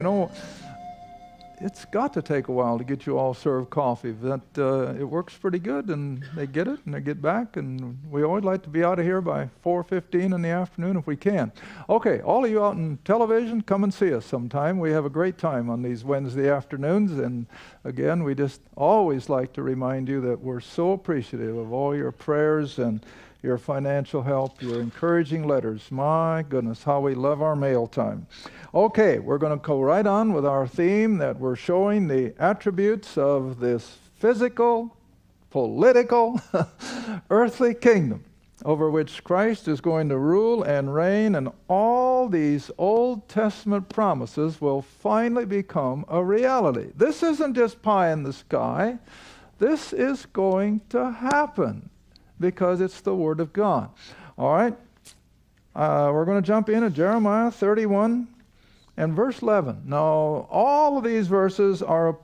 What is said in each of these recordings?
You know, it's got to take a while to get you all served coffee. But it works pretty good, and they get it, and they get back, and we always like to be out of here by 4:15 in the afternoon if we can. Okay, all of you out in television, come and see us sometime. We have a great time on these Wednesday afternoons, and again, we just always like to remind you that we're so appreciative of all your prayers and your financial help, your encouraging letters. My goodness, how we love our mail time. Okay, we're going to go right on with our theme that we're showing the attributes of this physical, political, earthly kingdom over which Christ is going to rule and reign, and all these Old Testament promises will finally become a reality. This isn't just pie in the sky. This is going to happen, because it's the Word of God. All right, we're going to jump in at Jeremiah 31 and verse 11. Now, all of these verses are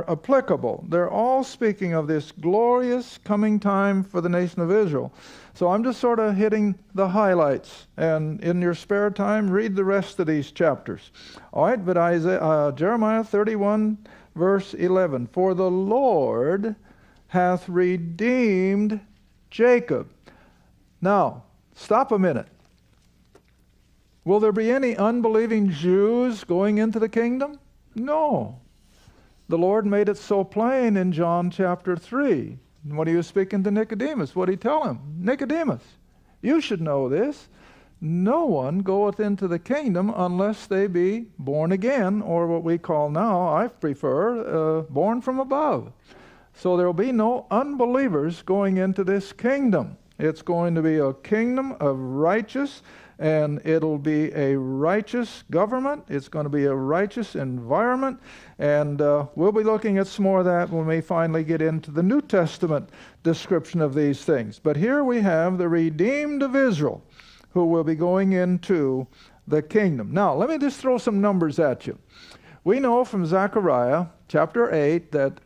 applicable. They're all speaking of this glorious coming time for the nation of Israel. So I'm just sort of hitting the highlights, and in your spare time, read the rest of these chapters. All right, but Jeremiah 31, verse 11. For the Lord hath redeemed Jacob. Now, stop a minute. Will there be any unbelieving Jews going into the kingdom? No. The Lord made it so plain in John chapter 3. When he was speaking to Nicodemus, what did he tell him? Nicodemus, you should know this. No one goeth into the kingdom unless they be born again, or what we call now, I prefer, born from above. So there will be no unbelievers going into this kingdom. It's going to be a kingdom of righteous, and it'll be a righteous government. It's going to be a righteous environment, and we'll be looking at some more of that when we finally get into the New Testament description of these things. But here we have the redeemed of Israel who will be going into the kingdom. Now, let me just throw some numbers at you. We know from Zechariah chapter 8 that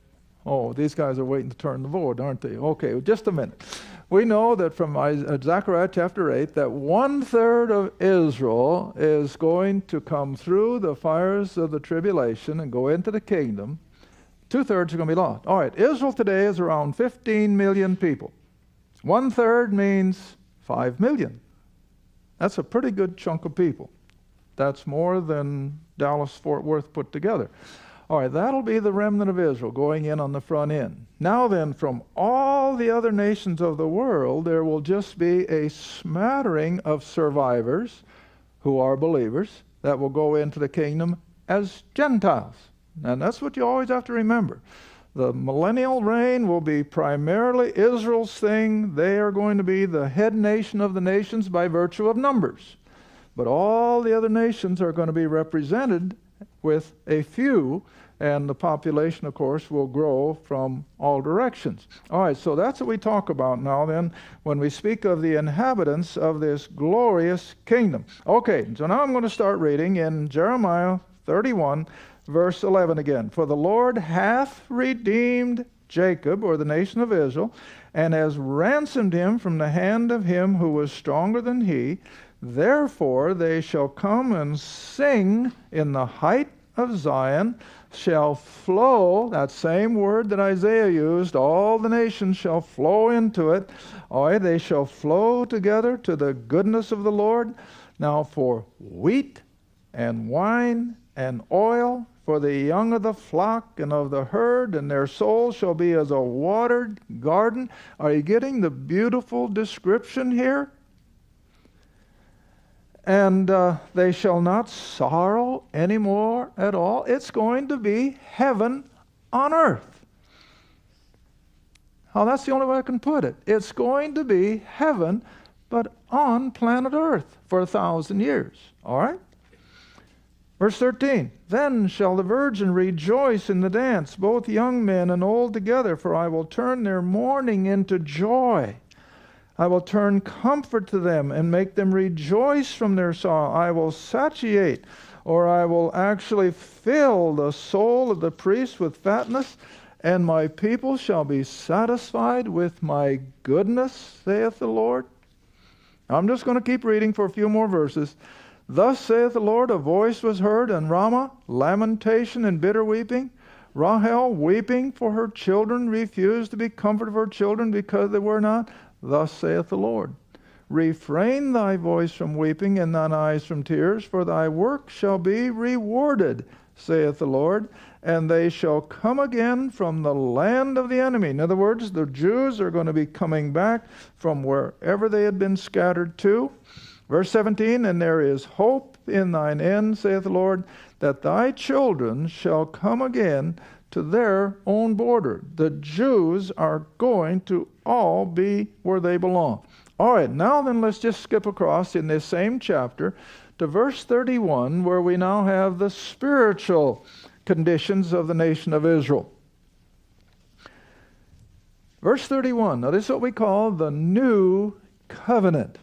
oh, these guys are waiting to turn the vote, aren't they? Okay, just a minute. We know that from Zechariah chapter 8 that 1/3 of Israel is going to come through the fires of the tribulation and go into the kingdom. 2/3 are going to be lost. All right, Israel today is around 15 million people. 1/3 means 5 million. That's a pretty good chunk of people. That's more than Dallas-Fort Worth put together. All right, that'll be the remnant of Israel going in on the front end. Now then, from all the other nations of the world, there will just be a smattering of survivors who are believers that will go into the kingdom as Gentiles. And that's what you always have to remember. The millennial reign will be primarily Israel's thing. They are going to be the head nation of the nations by virtue of numbers. But all the other nations are going to be represented with a few, and the population, of course, will grow from all directions. All right, so that's what we talk about now then when we speak of the inhabitants of this glorious kingdom. Okay, so now I'm going to start reading in Jeremiah 31, verse 11 again. For the Lord hath redeemed Jacob, or the nation of Israel, and has ransomed him from the hand of him who was stronger than he. Therefore they shall come and sing in the height of Zion, shall flow, that same word that Isaiah used, all the nations shall flow into it. All right, they shall flow together to the goodness of the Lord. Now for wheat and wine and oil, for the young of the flock and of the herd, and their souls shall be as a watered garden. Are you getting the beautiful description here? And they shall not sorrow anymore at all. It's going to be heaven on earth. Now, that's the only way I can put it. It's going to be heaven, but on planet earth for 1,000 years. All right? Verse 13, Then shall the virgin rejoice in the dance, both young men and old together, for I will turn their mourning into joy. I will turn comfort to them and make them rejoice from their sorrow. I will satiate, or I will actually fill the soul of the priest with fatness, and my people shall be satisfied with my goodness, saith the Lord. I'm just going to keep reading for a few more verses. Thus saith the Lord, a voice was heard in Ramah, lamentation and bitter weeping. Rahel weeping for her children, refused to be comforted for her children because they were not. Thus saith the Lord, refrain thy voice from weeping and thine eyes from tears, for thy work shall be rewarded, saith the Lord, and they shall come again from the land of the enemy. In other words, the Jews are going to be coming back from wherever they had been scattered to. Verse 17, and there is hope in thine end, saith the Lord, that thy children shall come again to their own border. The Jews are going to all be where they belong. All right, now then let's just skip across in this same chapter to verse 31, where we now have the spiritual conditions of the nation of Israel. Verse 31, now this is what we call the new covenant.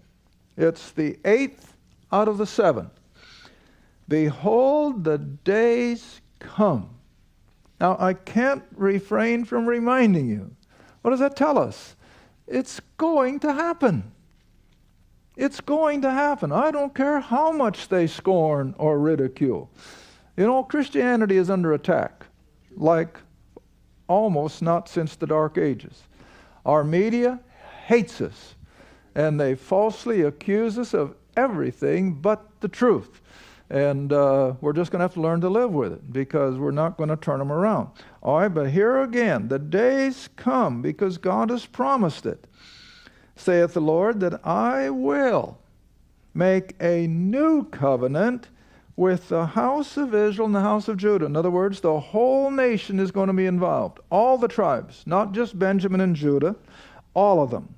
It's the 8th out of the 7. Behold, the days come. Now, I can't refrain from reminding you. What does that tell us? It's going to happen. It's going to happen. I don't care how much they scorn or ridicule. You know, Christianity is under attack, like almost not since the Dark Ages. Our media hates us, and they falsely accuse us of everything but the truth. And we're just going to have to learn to live with it, because we're not going to turn them around. All right, but here again, the days come, because God has promised it, saith the Lord, that I will make a new covenant with the house of Israel and the house of Judah. In other words, the whole nation is going to be involved. All the tribes, not just Benjamin and Judah, all of them.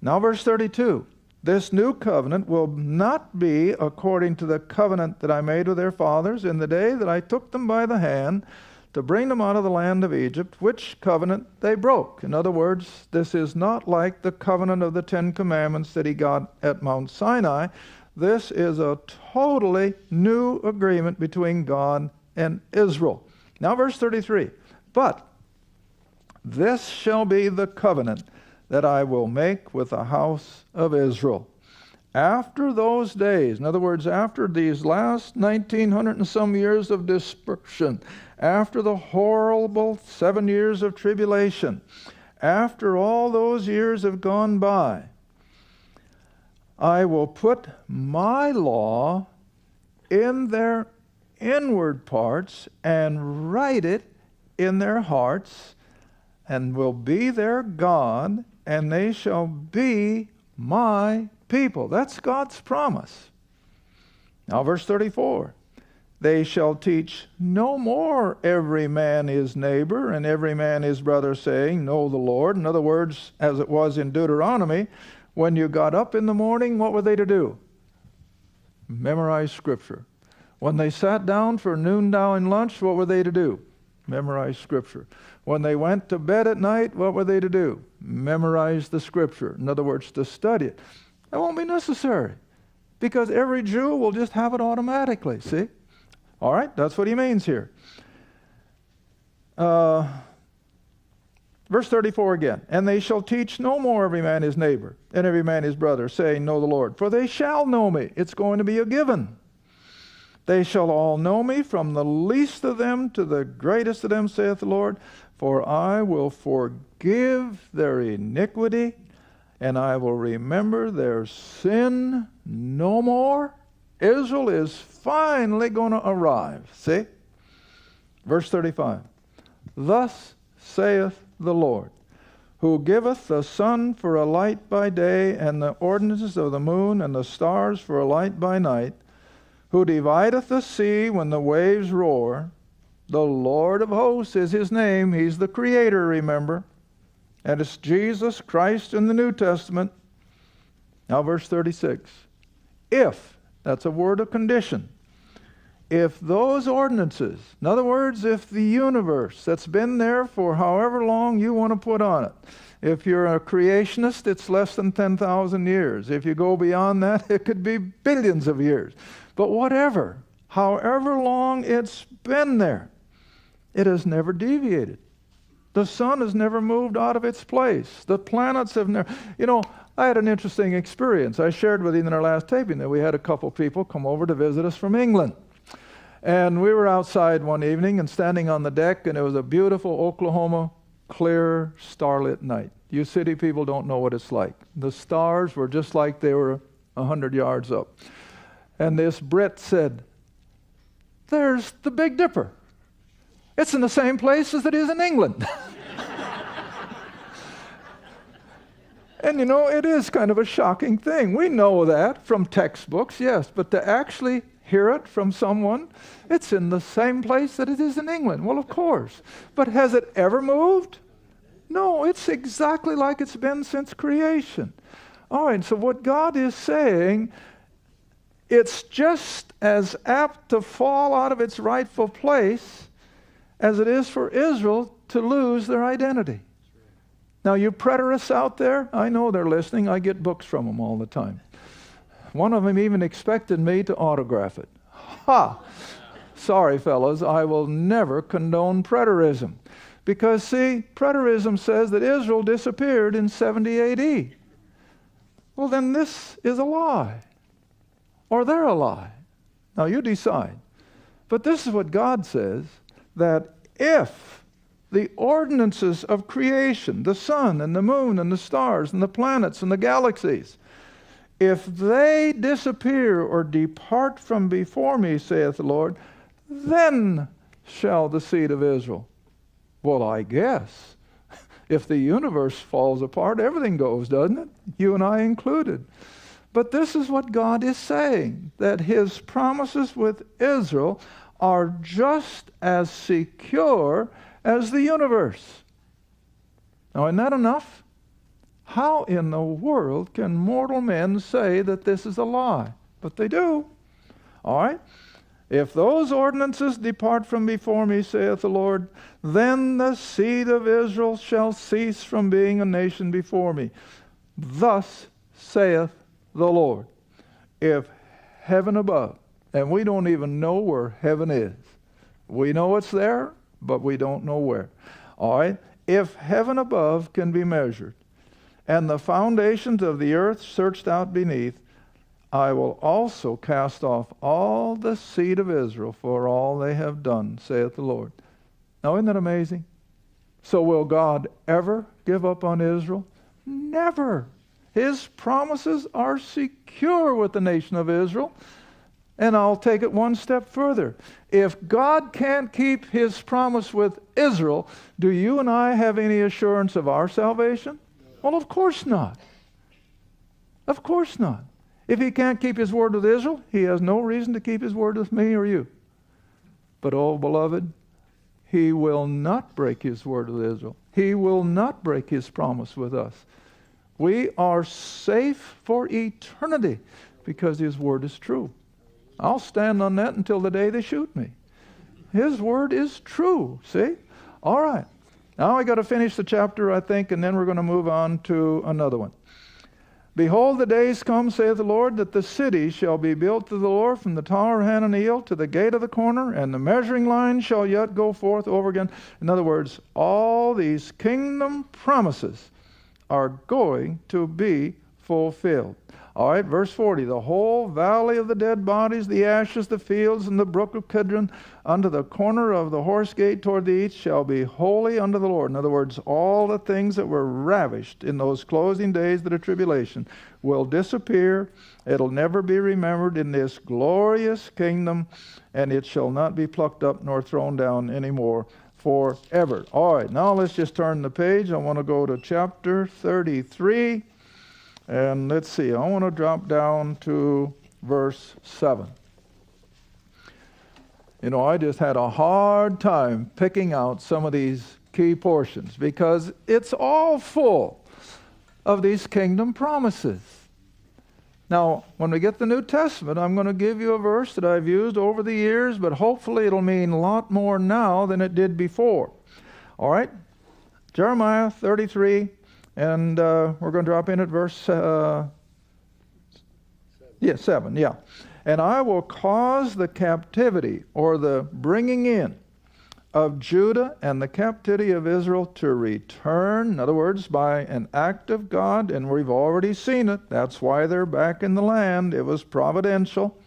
Now verse 32. This new covenant will not be according to the covenant that I made with their fathers in the day that I took them by the hand to bring them out of the land of Egypt, which covenant they broke. In other words, this is not like the covenant of the 10 Commandments that he got at Mount Sinai. This is a totally new agreement between God and Israel. Now verse 33. But this shall be the covenant that I will make with the house of Israel. After those days, in other words, after these last 1900 and some years of dispersion, after the horrible 7 years of tribulation, after all those years have gone by, I will put my law in their inward parts and write it in their hearts, and will be their God, and they shall be my people. That's God's promise. Now verse 34. They shall teach no more every man his neighbor and every man his brother, saying, know the Lord. In other words, as it was in Deuteronomy, when you got up in the morning, what were they to do? Memorize Scripture. When they sat down for noonday and lunch, what were they to do? Memorize Scripture. When they went to bed at night, what were they to do? Memorize the Scripture. In other words, to study it. That won't be necessary, because every Jew will just have it automatically, see? All right, that's what he means here. Verse 34 again. And they shall teach no more every man his neighbor and every man his brother, saying, know the Lord. For they shall know me. It's going to be a given. They shall all know me, from the least of them to the greatest of them, saith the Lord. For I will forgive their iniquity, and I will remember their sin no more. Israel is finally going to arrive. See? Verse 35. Thus saith the Lord, who giveth the sun for a light by day, and the ordinances of the moon and the stars for a light by night, who divideth the sea when the waves roar. The Lord of hosts is his name. He's the Creator, remember. And it's Jesus Christ in the New Testament. Now verse 36. If, that's a word of condition, if those ordinances, in other words, if the universe that's been there for however long you want to put on it, if you're a creationist, it's less than 10,000 years. If you go beyond that, it could be billions of years. But whatever, however long it's been there, it has never deviated. The sun has never moved out of its place. The planets have never... You know, I had an interesting experience. I shared with you in our last taping that we had a couple people come over to visit us from England. And we were outside one evening and standing on the deck, and it was a beautiful Oklahoma, clear, starlit night. You city people don't know what it's like. The stars were just like they were 100 yards up. And this Brit said, "There's the Big Dipper. It's in the same place as it is in England." And you know, it is kind of a shocking thing. We know that from textbooks, yes, but to actually hear it from someone, it's in the same place that it is in England. Well, of course. But has it ever moved? No, it's exactly like it's been since creation. All right, so what God is saying, it's just as apt to fall out of its rightful place as it is for Israel to lose their identity. Now, you preterists out there, I know they're listening. I get books from them all the time. One of them even expected me to autograph it. Ha! Sorry, fellas, I will never condone preterism. Because, see, preterism says that Israel disappeared in 70 A.D. Well, then this is a lie. Or they're a lie. Now, you decide. But this is what God says, that if the ordinances of creation, the sun and the moon and the stars and the planets and the galaxies, if they disappear or depart from before me, saith the Lord, then shall the seed of Israel. Well, I guess if the universe falls apart, everything goes, doesn't it? You and I included. But this is what God is saying, that his promises with Israel are just as secure as the universe. Now, isn't that enough? How in the world can mortal men say that this is a lie? But they do. All right? If those ordinances depart from before me, saith the Lord, then the seed of Israel shall cease from being a nation before me. Thus saith the Lord. If heaven above, and we don't even know where heaven is. We know it's there, but we don't know where. All right? If heaven above can be measured, and the foundations of the earth searched out beneath, I will also cast off all the seed of Israel for all they have done, saith the Lord. Now, isn't that amazing? So will God ever give up on Israel? Never. His promises are secure with the nation of Israel. And I'll take it one step further. If God can't keep his promise with Israel, do you and I have any assurance of our salvation? Well, of course not. Of course not. If he can't keep his word with Israel, he has no reason to keep his word with me or you. But, oh, beloved, he will not break his word with Israel. He will not break his promise with us. We are safe for eternity because his word is true. I'll stand on that until the day they shoot me. His word is true, see? All right. Now I got to finish the chapter, I think, and then we're going to move on to another one. Behold, the days come, saith the Lord, that the city shall be built to the Lord from the tower of Hananeel to the gate of the corner, and the measuring line shall yet go forth over again. In other words, all these kingdom promises are going to be fulfilled. All right, verse 40, the whole valley of the dead bodies, the ashes, the fields, and the brook of Kidron, unto the corner of the horse gate toward the east, shall be holy unto the Lord. In other words, all the things that were ravished in those closing days of the tribulation will disappear. It'll never be remembered in this glorious kingdom, and it shall not be plucked up nor thrown down anymore forever. All right, now let's just turn the page. I want to go to chapter 33. And let's see, I want to drop down to verse 7. You know, I just had a hard time picking out some of these key portions because it's all full of these kingdom promises. Now, when we get the New Testament, I'm going to give you a verse that I've used over the years, but hopefully it'll mean a lot more now than it did before. All right? Jeremiah 33. And we're going to drop in at verse 7. And I will cause the captivity, or the bringing in, of Judah and the captivity of Israel to return, in other words, by an act of God, and we've already seen it. That's why they're back in the land. It was providential.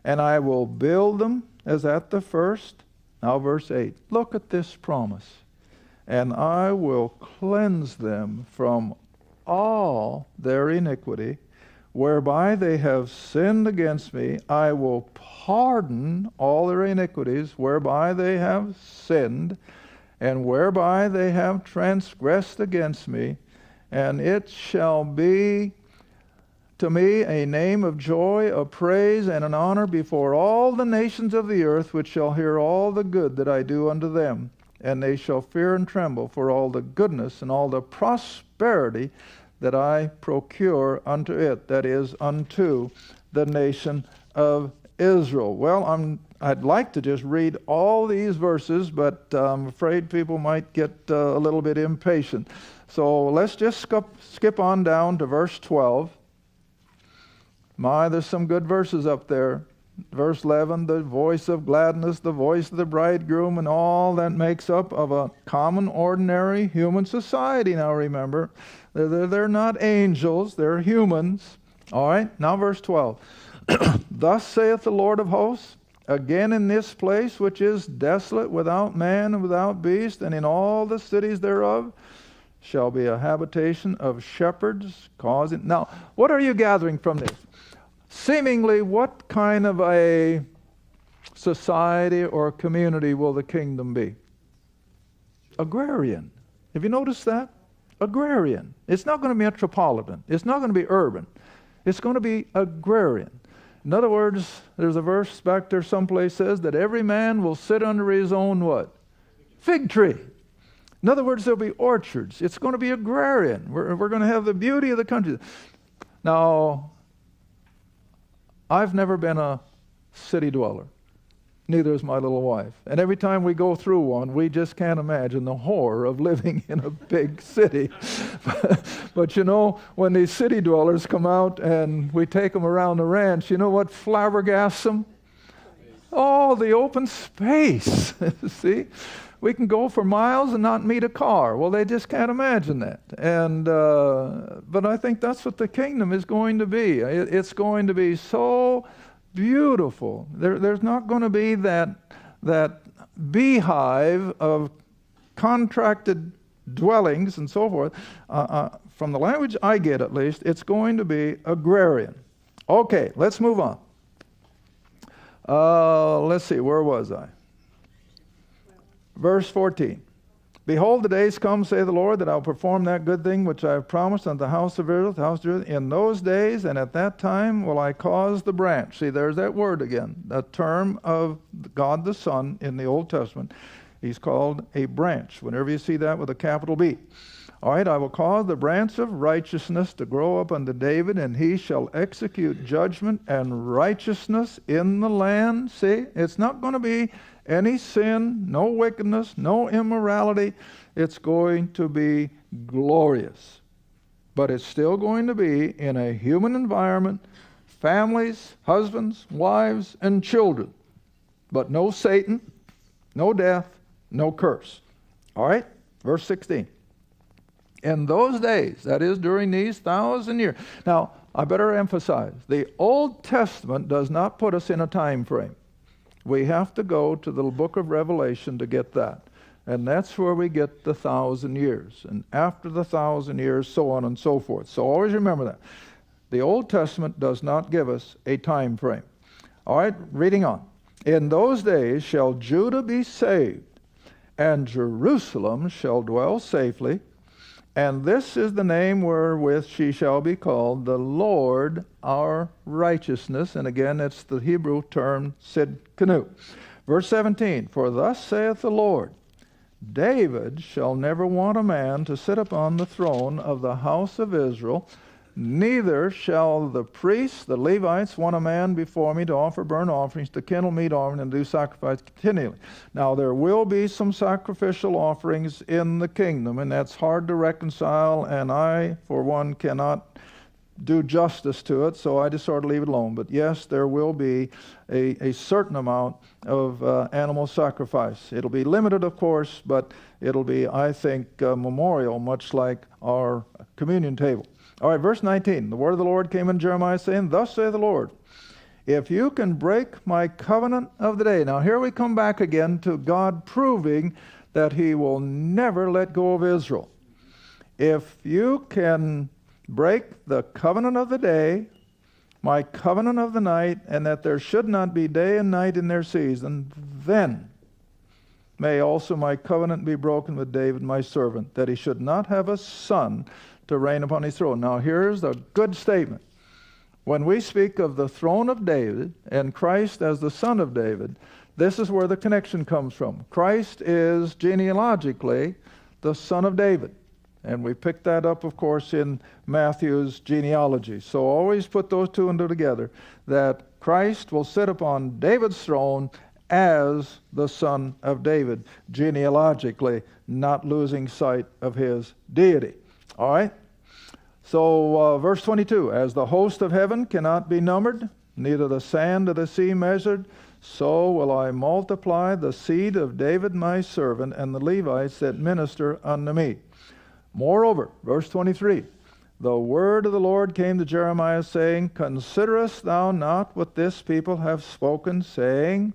And I will build them as at the first. Now verse 8. Look at this promise. And I will cleanse them from all their iniquity, whereby they have sinned against me. I will pardon all their iniquities, whereby they have sinned, and whereby they have transgressed against me. And it shall be to me a name of joy, of praise, and an honor before all the nations of the earth, which shall hear all the good that I do unto them. And they shall fear and tremble for all the goodness and all the prosperity that I procure unto it, that is, unto the nation of Israel. Well, I'd like to just read all these verses, but I'm afraid people might get a little bit impatient. So let's just skip on down to verse 12. My, there's some good verses up there. Verse 11, the voice of gladness, the voice of the bridegroom, and all that makes up of a common, ordinary human society. Now remember, they're not angels, they're humans. All right, now verse 12. Thus saith the Lord of hosts, again in this place which is desolate, without man and without beast, and in all the cities thereof, shall be a habitation of shepherds, causing... Now, what are you gathering from this? Seemingly, what kind of a society or community will the kingdom be? Agrarian. Have you noticed that? Agrarian. It's not going to be metropolitan. It's not going to be urban. It's going to be agrarian. In other words, there's a verse back there someplace says that every man will sit under his own what? Fig tree. In other words, there'll be orchards. It's going to be agrarian. We're going to have the beauty of the country. Now, I've never been a city dweller. Neither is my little wife. And every time we go through one, we just can't imagine the horror of living in a big city. But you know, when these city dwellers come out and we take them around the ranch, you know what flabbergasts them? Oh, the open space. See? We can go for miles and not meet a car. Well, they just can't imagine that. And but I think that's what the kingdom is going to be. It's going to be so beautiful. There's not going to be that beehive of contracted dwellings and so forth. From the language I get, at least, it's going to be agrarian. Okay, let's move on. Let's see, where was I? Verse 14. Behold, the days come, saith the Lord, that I will perform that good thing which I have promised unto the house of Israel, the house of Judah. In those days and at that time will I cause the branch. See, there's that word again, the term of God the Son in the Old Testament. He's called a branch, whenever you see that with a capital B. All right, I will cause the branch of righteousness to grow up unto David, and he shall execute judgment and righteousness in the land. See, it's not going to be any sin, no wickedness, no immorality. It's going to be glorious. But it's still going to be in a human environment, families, husbands, wives, and children. But no Satan, no death, no curse. All right, verse 16. In those days, that is during these 1,000 years. Now, I better emphasize, the Old Testament does not put us in a time frame. We have to go to the book of Revelation to get that. And that's where we get the 1,000 years. And after the 1,000 years, so on and so forth. So always remember that. The Old Testament does not give us a time frame. All right, reading on. In those days shall Judah be saved, and Jerusalem shall dwell safely. And this is the name wherewith she shall be called, the Lord our righteousness. And again, it's the Hebrew term Sidkenu. Verse 17, for thus saith the Lord, David shall never want a man to sit upon the throne of the house of Israel, neither shall the priests, the Levites, want a man before me to offer burnt offerings, to kindle meat offering, and do sacrifice continually. Now there will be some sacrificial offerings in the kingdom, and that's hard to reconcile, and I, for one, cannot do justice to it, so I just sort of leave it alone. But yes, there will be a certain amount of animal sacrifice. It'll be limited, of course, but it'll be, I think, memorial, much like our communion table. All right, verse 19. The word of the Lord came in Jeremiah, saying, Thus saith the Lord, if you can break my covenant of the day. Now here we come back again to God proving that he will never let go of Israel. If you can break the covenant of the day, my covenant of the night, and that there should not be day and night in their season, then may also my covenant be broken with David my servant, that he should not have a son to reign upon his throne. Now here's a good statement. When we speak of the throne of David and Christ as the son of David, this is where the connection comes from. Christ is genealogically the son of David. And we picked that up, of course, in Matthew's genealogy. So always put those two into together, that Christ will sit upon David's throne as the son of David, genealogically, not losing sight of his deity. All right? So verse 22, as the host of heaven cannot be numbered, neither the sand of the sea measured, so will I multiply the seed of David my servant and the Levites that minister unto me. Moreover, verse 23, the word of the Lord came to Jeremiah, saying, Considerest thou not what this people have spoken, saying,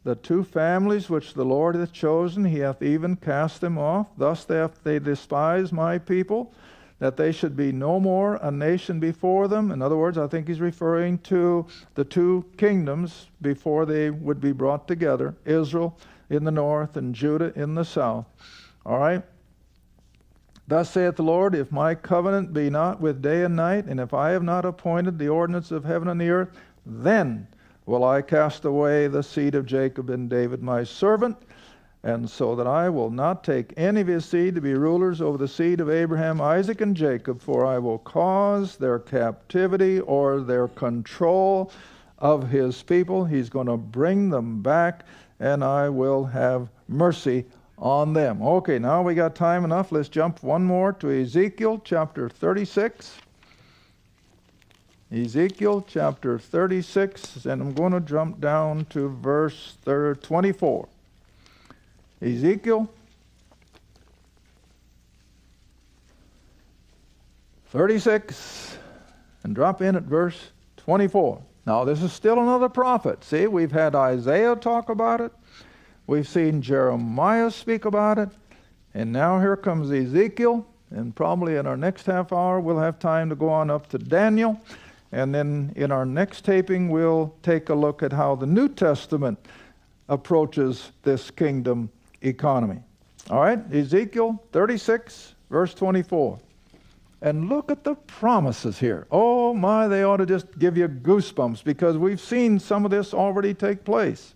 the two families which the Lord hath chosen, he hath even cast them off. Thus they despise my people, that they should be no more a nation before them. In other words, I think he's referring to the two kingdoms before they would be brought together, Israel in the north and Judah in the south. All right? Thus saith the Lord, if my covenant be not with day and night, and if I have not appointed the ordinance of heaven and the earth, then will I cast away the seed of Jacob and David my servant, and so that I will not take any of his seed to be rulers over the seed of Abraham, Isaac, and Jacob, for I will cause their captivity or their control of his people. He's going to bring them back, and I will have mercy on them. Okay, now we got time enough. Let's jump one more to Ezekiel chapter 36. Ezekiel chapter 36, and I'm going to jump down to verse 24. Ezekiel 36, and drop in at verse 24. Now this is still another prophet. See, we've had Isaiah talk about it. We've seen Jeremiah speak about it. And now here comes Ezekiel. And probably in our next half hour, we'll have time to go on up to Daniel. And then in our next taping, we'll take a look at how the New Testament approaches this kingdom economy. All right, Ezekiel 36, verse 24. And look at the promises here. Oh my, they ought to just give you goosebumps, because we've seen some of this already take place.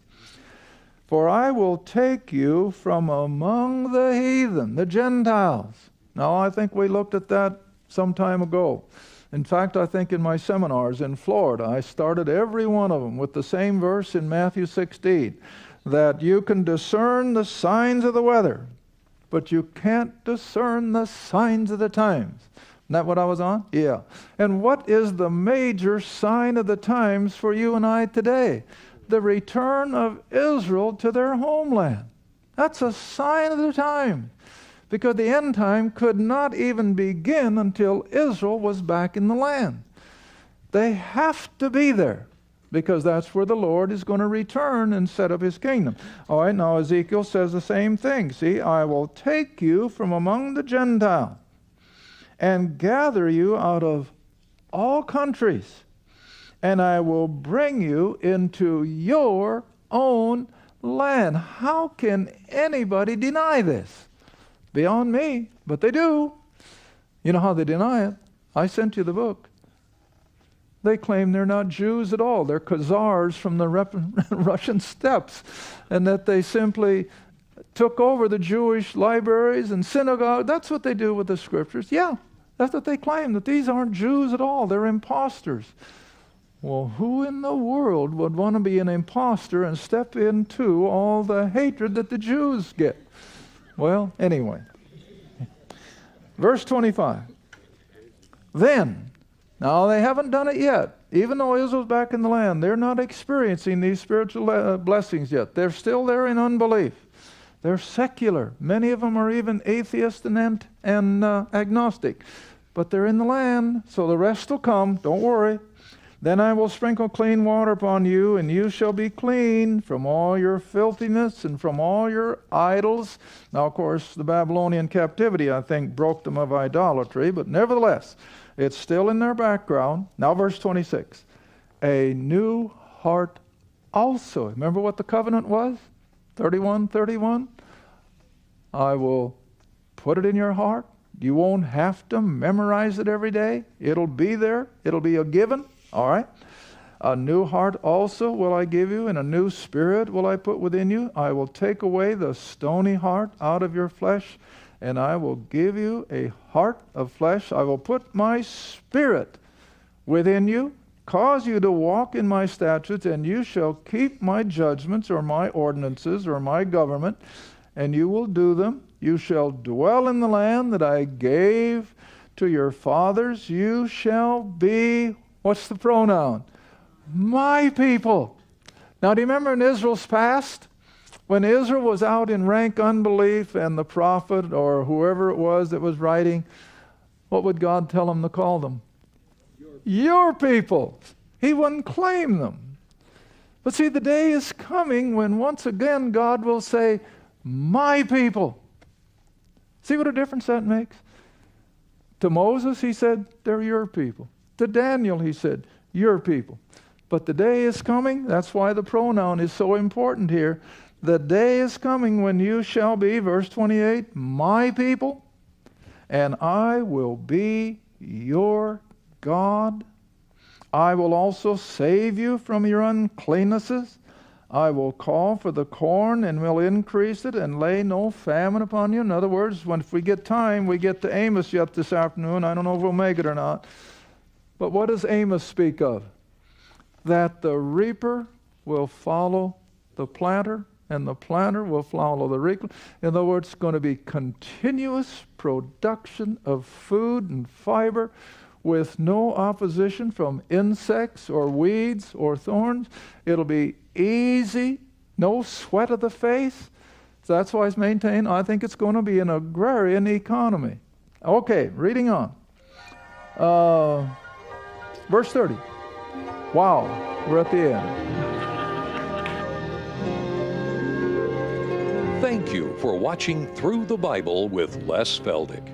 For I will take you from among the heathen, the Gentiles. Now, I think we looked at that some time ago. In fact, I think in my seminars in Florida, I started every one of them with the same verse in Matthew 16, that you can discern the signs of the weather, but you can't discern the signs of the times. Isn't that what I was on? Yeah. And what is the major sign of the times for you and I today? The return of Israel to their homeland. That's a sign of the time, because the end time could not even begin until Israel was back in the land. They have to be there, because that's where the Lord is going to return and set up his kingdom. All right, now Ezekiel says the same thing. See, I will take you from among the Gentiles and gather you out of all countries, and I will bring you into your own land. How can anybody deny this? Beyond me, but they do. You know how they deny it? I sent you the book. They claim they're not Jews at all. They're Khazars from the Russian steppes, and that they simply took over the Jewish libraries and synagogues. That's what they do with the scriptures. Yeah, that's what they claim, that these aren't Jews at all. They're imposters. Well, who in the world would want to be an imposter and step into all the hatred that the Jews get? Well, anyway. Verse 25. Then Now, they haven't done it yet. Even though Israel's back in the land, they're not experiencing these spiritual blessings yet. They're still there in unbelief. They're secular. Many of them are even atheist and agnostic. But they're in the land, so the rest will come. Don't worry. Then I will sprinkle clean water upon you, and you shall be clean from all your filthiness and from all your idols. Now, of course, the Babylonian captivity, I think, broke them of idolatry, but nevertheless, it's still in their background. Now, verse 26. A new heart also. Remember what the covenant was? 31:31. I will put it in your heart. You won't have to memorize it every day. It'll be there. It'll be a given. All right. A new heart also will I give you, and a new spirit will I put within you. I will take away the stony heart out of your flesh, and I will give you a heart of flesh. I will put my spirit within you, cause you to walk in my statutes, and you shall keep my judgments or my ordinances or my government, and you will do them. You shall dwell in the land that I gave to your fathers. You shall be, what's the pronoun? My people. Now, do you remember in Israel's past, when Israel was out in rank unbelief and the prophet or whoever it was that was writing, what would God tell them to call them? Your people. He wouldn't claim them. But see, the day is coming when once again God will say, my people. See what a difference that makes? To Moses, he said, they're your people. To Daniel, he said, your people. But the day is coming, that's why the pronoun is so important here. The day is coming when you shall be, verse 28, my people, and I will be your God. I will also save you from your uncleannesses. I will call for the corn and will increase it and lay no famine upon you. In other words, if we get time, we get to Amos yet this afternoon. I don't know if we'll make it or not. But what does Amos speak of? That the reaper will follow the planter, and the planter will follow the reaper. In other words, it's going to be continuous production of food and fiber with no opposition from insects or weeds or thorns. It'll be easy, no sweat of the face. So that's why it's maintained. I think it's going to be an agrarian economy. Okay, reading on. Verse 30. Wow, we're at the end. Thank you for watching Through the Bible with Les Feldick.